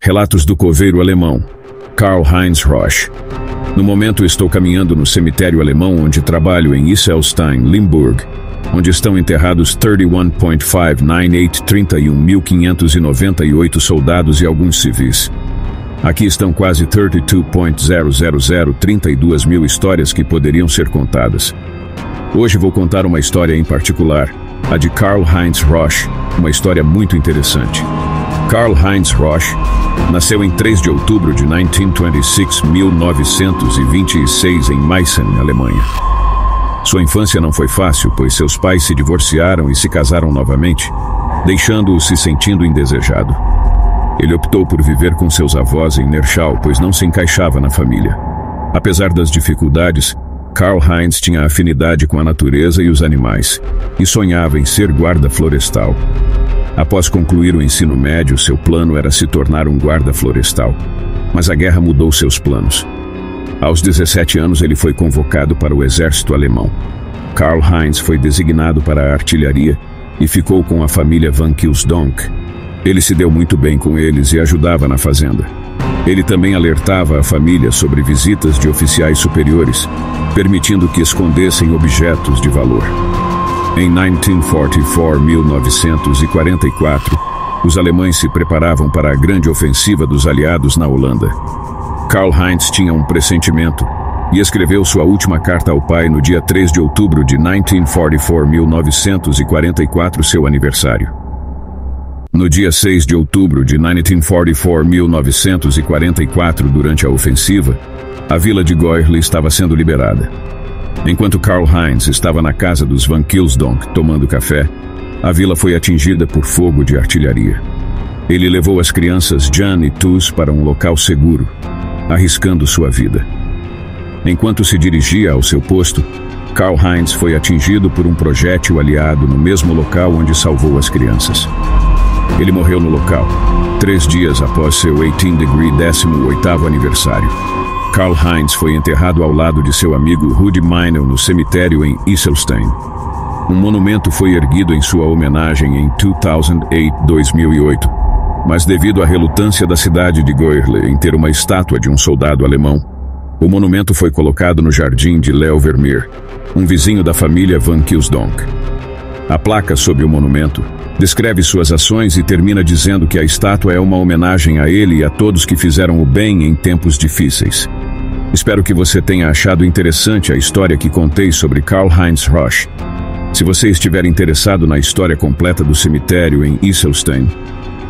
Relatos do coveiro alemão, Karl-Heinz Rosch. No momento estou caminhando no cemitério alemão onde trabalho em Iselstein, Limburg, onde estão enterrados 31.598 soldados e alguns civis. Aqui estão quase 32 mil histórias que poderiam ser contadas. Hoje vou contar uma história em particular, a de Karl-Heinz Rosch, uma história muito interessante. Karl-Heinz Rosch nasceu em 3 de outubro de 1926 em Meissen, Alemanha. Sua infância não foi fácil, pois seus pais se divorciaram e se casaram novamente, deixando-o se sentindo indesejado. Ele optou por viver com seus avós em Nerschau, pois não se encaixava na família. Apesar das dificuldades, Karl-Heinz tinha afinidade com a natureza e os animais, e sonhava em ser guarda florestal. Após concluir o ensino médio, seu plano era se tornar um guarda florestal, mas a guerra mudou seus planos. Aos 17 anos ele foi convocado para o exército alemão. Karl-Heinz foi designado para a artilharia e ficou com a família Van Kilsdonck. Ele se deu muito bem com eles e ajudava na fazenda. Ele também alertava a família sobre visitas de oficiais superiores, permitindo que escondessem objetos de valor. Em 1944, os alemães se preparavam para a grande ofensiva dos aliados na Holanda. Karl-Heinz tinha um pressentimento e escreveu sua última carta ao pai no dia 3 de outubro de 1944, seu aniversário. No dia 6 de outubro de 1944, durante a ofensiva, a vila de Goirle estava sendo liberada. Enquanto Karl-Heinz estava na casa dos Van Kilsdonck tomando café, a vila foi atingida por fogo de artilharia. Ele levou as crianças Jan e Tus para um local seguro, arriscando sua vida. Enquanto se dirigia ao seu posto, Karl-Heinz foi atingido por um projétil aliado no mesmo local onde salvou as crianças. Ele morreu no local, 3 dias após seu 18º aniversário. Karl-Heinz foi enterrado ao lado de seu amigo Rudi Meinel no cemitério em Iselstein. Um monumento foi erguido em sua homenagem em 2008, mas devido à relutância da cidade de Goirle em ter uma estátua de um soldado alemão, o monumento foi colocado no jardim de Leo Vermeer, um vizinho da família Van Kilsdonck. A placa sob o monumento descreve suas ações e termina dizendo que a estátua é uma homenagem a ele e a todos que fizeram o bem em tempos difíceis. Espero que você tenha achado interessante a história que contei sobre Karl-Heinz Rosch. Se você estiver interessado na história completa do cemitério em Iselstein,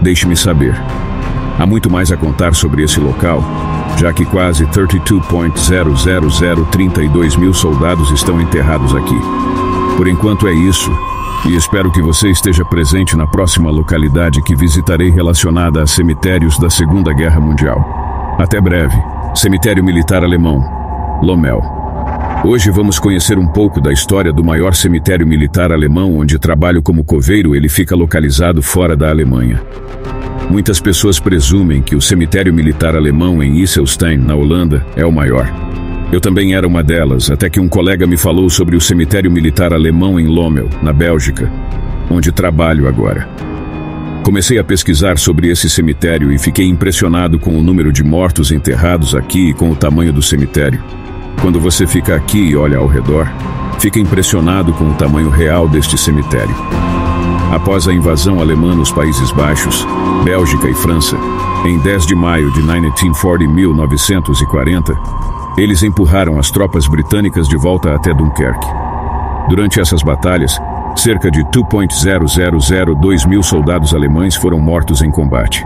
deixe-me saber. Há muito mais a contar sobre esse local, já que quase 32 mil soldados estão enterrados aqui. Por enquanto é isso, e espero que você esteja presente na próxima localidade que visitarei relacionada a cemitérios da Segunda Guerra Mundial. Até breve. Cemitério Militar Alemão, Lommel. Hoje vamos conhecer um pouco da história do maior cemitério militar alemão onde trabalho como coveiro. Ele fica localizado fora da Alemanha. Muitas pessoas presumem que o cemitério militar alemão em Iselstein, na Holanda, é o maior. Eu também era uma delas, até que um colega me falou sobre o cemitério militar alemão em Lommel, na Bélgica, onde trabalho agora. Comecei a pesquisar sobre esse cemitério e fiquei impressionado com o número de mortos enterrados aqui e com o tamanho do cemitério. Quando você fica aqui e olha ao redor, fica impressionado com o tamanho real deste cemitério. Após a invasão alemã nos Países Baixos, Bélgica e França, em 10 de maio de 1940, eles empurraram as tropas britânicas de volta até Dunkerque. Durante essas batalhas, cerca de 2 mil soldados alemães foram mortos em combate.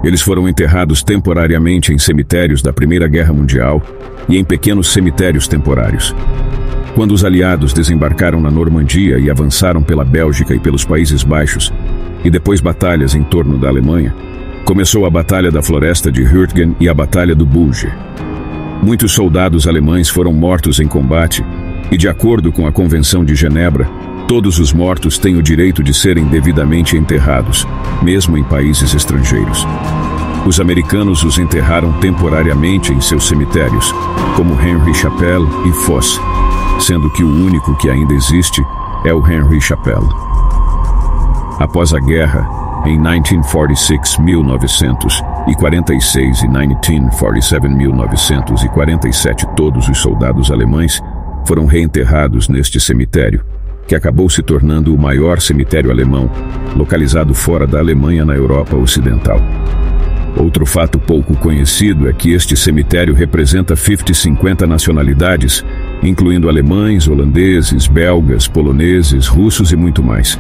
Eles foram enterrados temporariamente em cemitérios da Primeira Guerra Mundial e em pequenos cemitérios temporários. Quando os aliados desembarcaram na Normandia e avançaram pela Bélgica e pelos Países Baixos, e depois batalhas em torno da Alemanha, começou a Batalha da Floresta de Hürtgen e a Batalha do Bulge. Muitos soldados alemães foram mortos em combate, e de acordo com a Convenção de Genebra, todos os mortos têm o direito de serem devidamente enterrados, mesmo em países estrangeiros. Os americanos os enterraram temporariamente em seus cemitérios, como Henry Chapelle e Foss, sendo que o único que ainda existe é o Henry Chapelle. Após a guerra, em 1946, 1946 e 1947, 1947, todos os soldados alemães foram reenterrados neste cemitério, que acabou se tornando o maior cemitério alemão, localizado fora da Alemanha na Europa Ocidental. Outro fato pouco conhecido é que este cemitério representa 50 nacionalidades, incluindo alemães, holandeses, belgas, poloneses, russos e muito mais.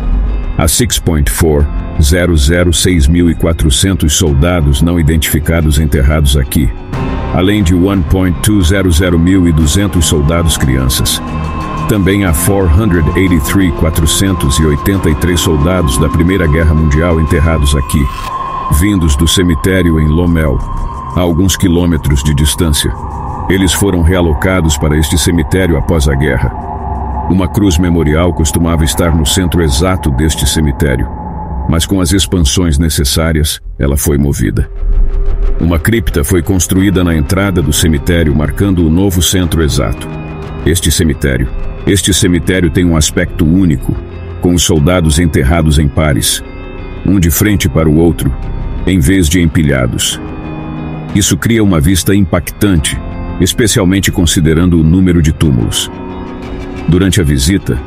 Há 6.400 soldados não identificados enterrados aqui, além de 1.200 soldados crianças. Também há 483 soldados da Primeira Guerra Mundial enterrados aqui, vindos do cemitério em Lommel, a alguns quilômetros de distância. Eles foram realocados para este cemitério após a guerra. Uma cruz memorial costumava estar no centro exato deste cemitério, mas com as expansões necessárias, ela foi movida. Uma cripta foi construída na entrada do cemitério, marcando o novo centro exato. Este cemitério tem um aspecto único, com os soldados enterrados em pares, um de frente para o outro, em vez de empilhados. Isso cria uma vista impactante, especialmente considerando o número de túmulos. Durante a visita,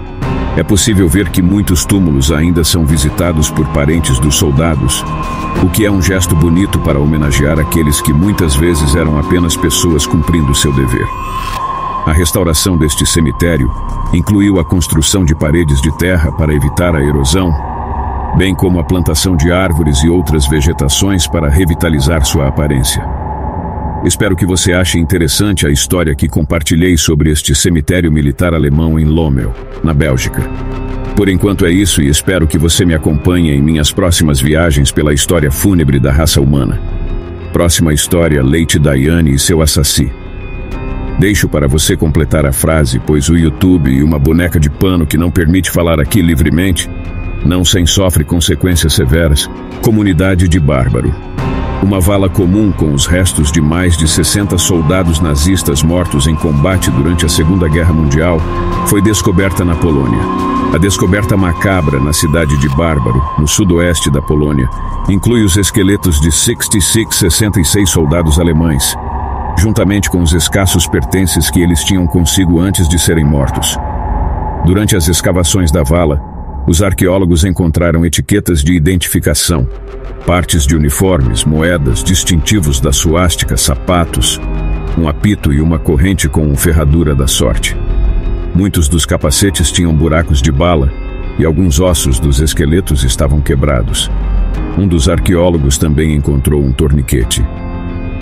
é possível ver que muitos túmulos ainda são visitados por parentes dos soldados, o que é um gesto bonito para homenagear aqueles que muitas vezes eram apenas pessoas cumprindo seu dever. A restauração deste cemitério incluiu a construção de paredes de terra para evitar a erosão, bem como a plantação de árvores e outras vegetações para revitalizar sua aparência. Espero que você ache interessante a história que compartilhei sobre este cemitério militar alemão em Lommel, na Bélgica. Por enquanto é isso, e espero que você me acompanhe em minhas próximas viagens pela história fúnebre da raça humana. Próxima história: Lady Diane e seu assassino. Deixo para você completar a frase, pois o YouTube e uma boneca de pano que não permite falar aqui livremente não sem sofre consequências severas. Comunidade de Bárbaro. Uma vala comum com os restos de mais de 60 soldados nazistas mortos em combate durante a Segunda Guerra Mundial foi descoberta na Polônia. A descoberta macabra na cidade de Bárbaro, no sudoeste da Polônia, inclui os esqueletos de 66 soldados alemães, juntamente com os escassos pertences que eles tinham consigo antes de serem mortos. Durante as escavações da vala, os arqueólogos encontraram etiquetas de identificação, partes de uniformes, moedas, distintivos da suástica, sapatos, um apito e uma corrente com ferradura da sorte. Muitos dos capacetes tinham buracos de bala e alguns ossos dos esqueletos estavam quebrados. Um dos arqueólogos também encontrou um torniquete.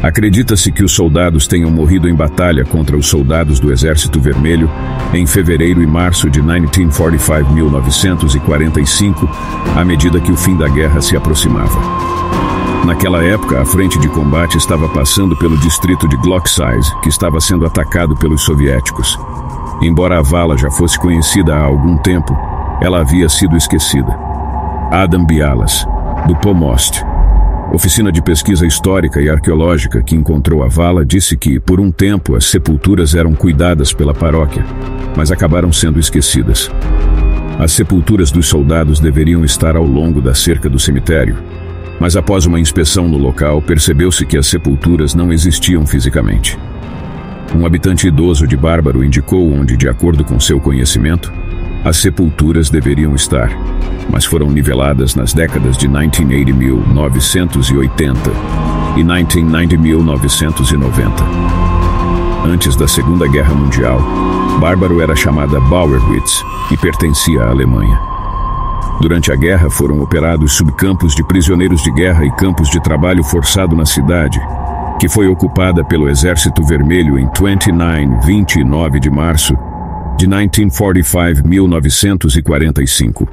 Acredita-se que os soldados tenham morrido em batalha contra os soldados do Exército Vermelho em fevereiro e março de 1945, à medida que o fim da guerra se aproximava. Naquela época, a frente de combate estava passando pelo distrito de Glockside, que estava sendo atacado pelos soviéticos. Embora a vala já fosse conhecida há algum tempo, ela havia sido esquecida. Adam Bialas, do Pomost, oficina de pesquisa histórica e arqueológica que encontrou a vala, disse que, por um tempo, as sepulturas eram cuidadas pela paróquia, mas acabaram sendo esquecidas. As sepulturas dos soldados deveriam estar ao longo da cerca do cemitério, mas após uma inspeção no local, percebeu-se que as sepulturas não existiam fisicamente. Um habitante idoso de Bárbaro indicou onde, de acordo com seu conhecimento, as sepulturas deveriam estar, mas foram niveladas nas décadas de 1980 e 1990. Antes da Segunda Guerra Mundial, Bárbaro era chamada Bauerwitz e pertencia à Alemanha. Durante a guerra foram operados subcampos de prisioneiros de guerra e campos de trabalho forçado na cidade, que foi ocupada pelo Exército Vermelho em 29 de março de 1945.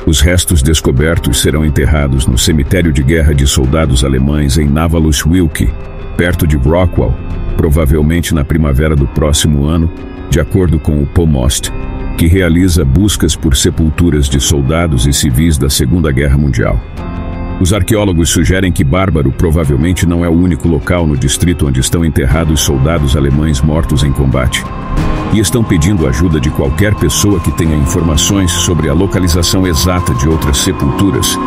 Os restos descobertos serão enterrados no cemitério de guerra de soldados alemães em Navalus-Wilke, perto de Rockwell, provavelmente na primavera do próximo ano, de acordo com o Pomost, que realiza buscas por sepulturas de soldados e civis da Segunda Guerra Mundial. Os arqueólogos sugerem que Bárbaro provavelmente não é o único local no distrito onde estão enterrados soldados alemães mortos em combate, e estão pedindo ajuda de qualquer pessoa que tenha informações sobre a localização exata de outras sepulturas